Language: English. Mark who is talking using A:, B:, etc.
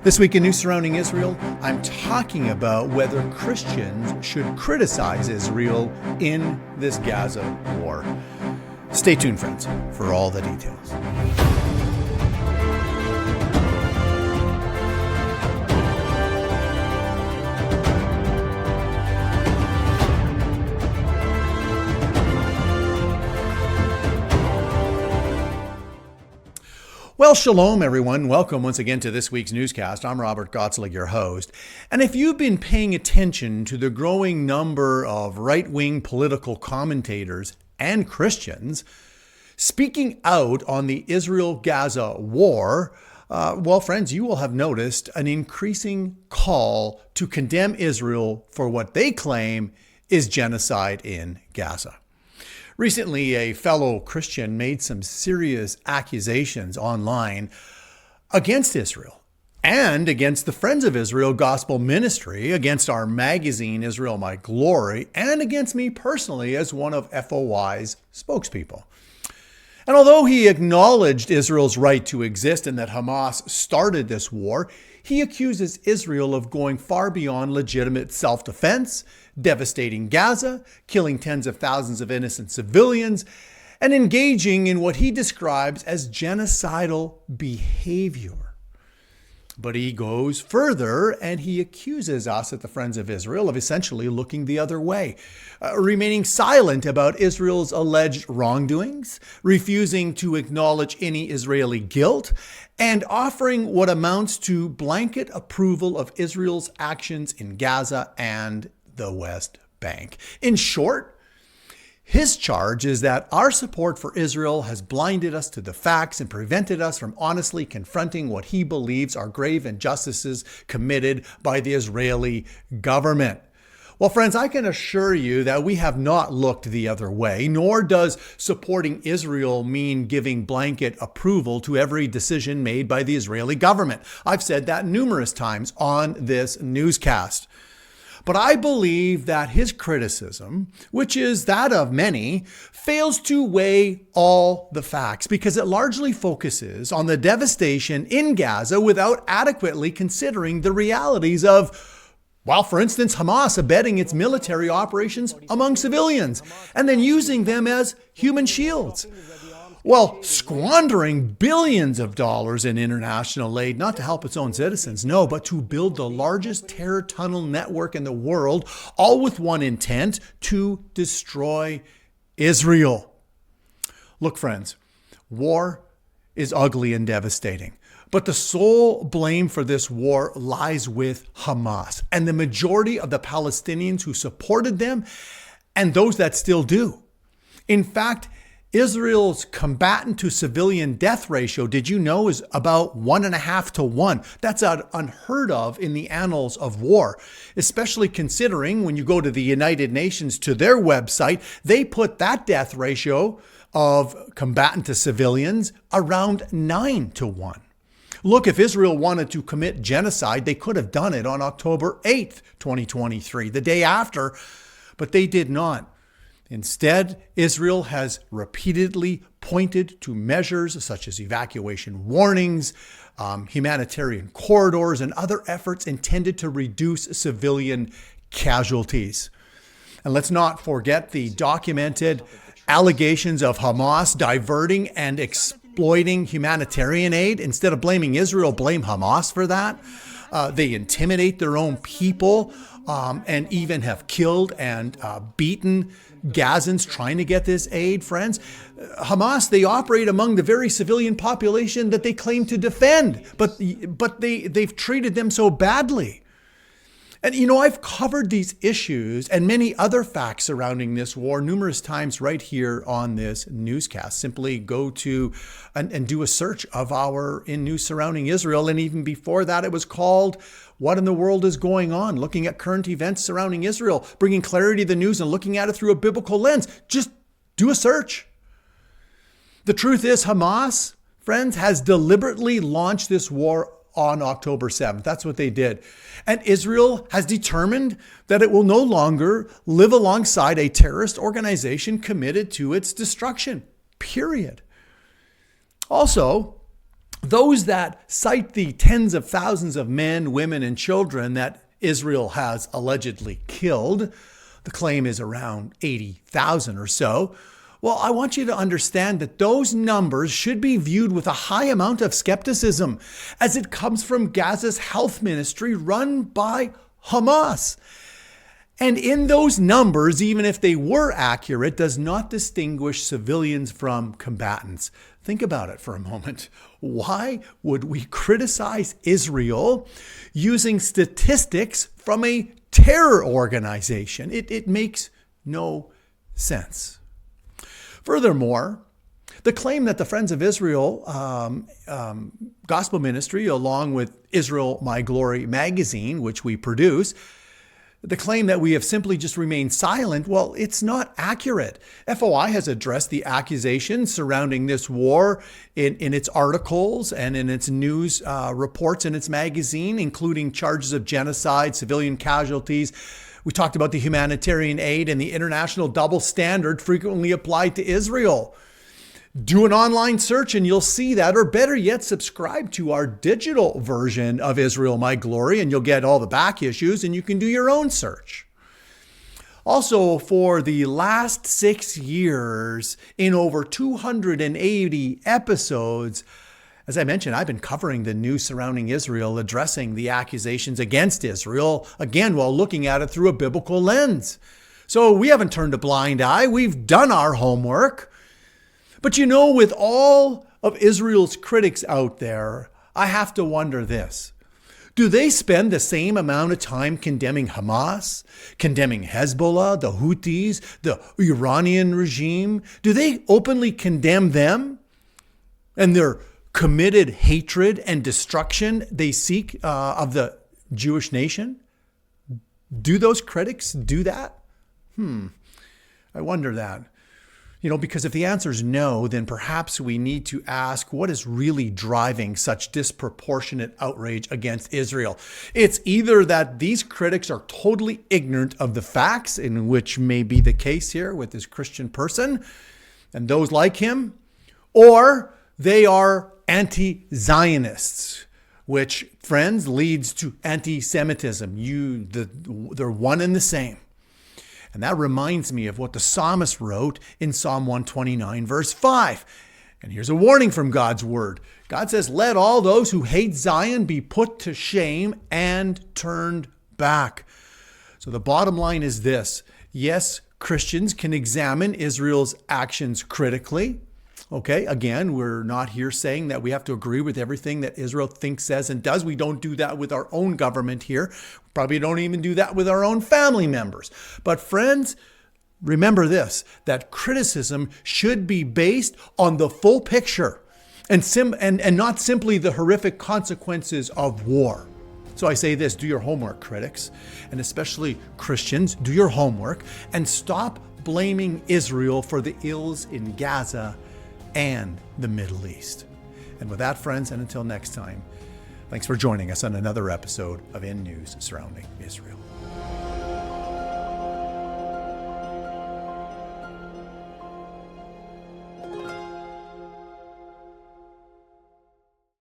A: This week in News Surrounding Israel, I'm talking about whether Christians should criticize Israel in this Gaza war. Stay tuned, friends, for all the details. Well, shalom, everyone. Welcome once again to this week's newscast. I'm Robert Gottselig, your host. And if you've been paying attention to the growing number of right-wing political commentators and Christians speaking out on the Israel-Gaza war, well, friends, you will have noticed an increasing call to condemn Israel for what they claim is genocide in Gaza. Recently, a fellow Christian made some serious accusations online against Israel and against the Friends of Israel Gospel Ministry, against our magazine, Israel My Glory, and against me personally as one of FOI's spokespeople. And although he acknowledged Israel's right to exist and that Hamas started this war, he accuses Israel of going far beyond legitimate self-defense, devastating Gaza, killing tens of thousands of innocent civilians, and engaging in what he describes as genocidal behavior. But he goes further and he accuses us at the Friends of Israel of essentially looking the other way, remaining silent about Israel's alleged wrongdoings, refusing to acknowledge any Israeli guilt, and offering what amounts to blanket approval of Israel's actions in Gaza and the West Bank. In short, his charge is that our support for Israel has blinded us to the facts and prevented us from honestly confronting what he believes are grave injustices committed by the Israeli government. Well, friends, I can assure you that we have not looked the other way, nor does supporting Israel mean giving blanket approval to every decision made by the Israeli government. I've said that numerous times on this newscast. But I believe that his criticism, which is that of many, fails to weigh all the facts because it largely focuses on the devastation in Gaza without adequately considering the realities of, well, for instance, Hamas abetting its military operations among civilians and then using them as human shields. Well, squandering billions of dollars in international aid, not to help its own citizens, no, but to build the largest terror tunnel network in the world, all with one intent, to destroy Israel. Look, friends, war is ugly and devastating, but the sole blame for this war lies with Hamas and the majority of the Palestinians who supported them and those that still do. In fact, Israel's combatant to civilian death ratio, did you know, is about 1.5 to 1. That's unheard of in the annals of war, especially considering when you go to the United Nations, to their website, they put that death ratio of combatant to civilians around 9 to 1. Look, if Israel wanted to commit genocide, they could have done it on October 8th, 2023, the day after, but they did not. Instead, Israel has repeatedly pointed to measures such as evacuation warnings, humanitarian corridors, and other efforts intended to reduce civilian casualties. And let's not forget the documented allegations of Hamas diverting and exploiting humanitarian aid. Instead of blaming Israel, blame Hamas for that. They intimidate their own people and even have killed and beaten Gazans trying to get this aid, friends. Hamas, they operate among the very civilian population that they claim to defend, but they've treated them so badly. And, you know, I've covered these issues and many other facts surrounding this war numerous times right here on this newscast. Simply go to and do a search of our In News Surrounding Israel. And even before that, it was called What in the World is Going On? Looking at current events surrounding Israel, bringing clarity to the news and looking at it through a biblical lens. Just do a search. The truth is, Hamas, friends, has deliberately launched this war on October 7th. That's what they did. And Israel has determined that it will no longer live alongside a terrorist organization committed to its destruction. Period. Also, those that cite the tens of thousands of men, women, and children that Israel has allegedly killed, the claim is around 80,000 or so. Well, I want you to understand that those numbers should be viewed with a high amount of skepticism, as it comes from Gaza's health ministry run by Hamas. And in those numbers, even if they were accurate, does not distinguish civilians from combatants. Think about it for a moment. Why would we criticize Israel using statistics from a terror organization? It makes no sense. Furthermore, the claim that the Friends of Israel gospel ministry, along with Israel My Glory magazine, which we produce, the claim that we have simply just remained silent, well, it's not accurate. FOI has addressed the accusations surrounding this war in its articles and in its news reports in its magazine, including charges of genocide, civilian casualties. We talked about the humanitarian aid and the international double standard frequently applied to Israel. Do an online search and you'll see that, or better yet, subscribe to our digital version of Israel My Glory and you'll get all the back issues and you can do your own search. Also, for the last 6 years, in over 280 episodes, as I mentioned, I've been covering the news surrounding Israel, addressing the accusations against Israel, again, while looking at it through a biblical lens. So we haven't turned a blind eye. We've done our homework. But you know, with all of Israel's critics out there, I have to wonder this. Do they spend the same amount of time condemning Hamas, condemning Hezbollah, the Houthis, the Iranian regime? Do they openly condemn them and their committed hatred and destruction they seek of the Jewish nation? Do those critics do that? I wonder that. Because if the answer is no, then perhaps we need to ask what is really driving such disproportionate outrage against Israel. It's either that these critics are totally ignorant of the facts, in which may be the case here with this Christian person and those like him, or they are anti-Zionists, which, friends, leads to anti-Semitism. They're one and the same. And that reminds me of what the psalmist wrote in Psalm 129, verse 5. And here's a warning from God's word. God says, "Let all those who hate Zion be put to shame and turned back." So the bottom line is this. Yes, Christians can examine Israel's actions critically. Okay, again, we're not here saying that we have to agree with everything that Israel thinks, says, and does. We don't do that with our own government here. We probably don't even do that with our own family members. But friends, remember this, that criticism should be based on the full picture and not simply the horrific consequences of war. So I say this, do your homework, critics, and especially Christians, do your homework and stop blaming Israel for the ills in Gaza and the Middle East. And with that, friends, and until next time, thanks for joining us on another episode of In News Surrounding Israel.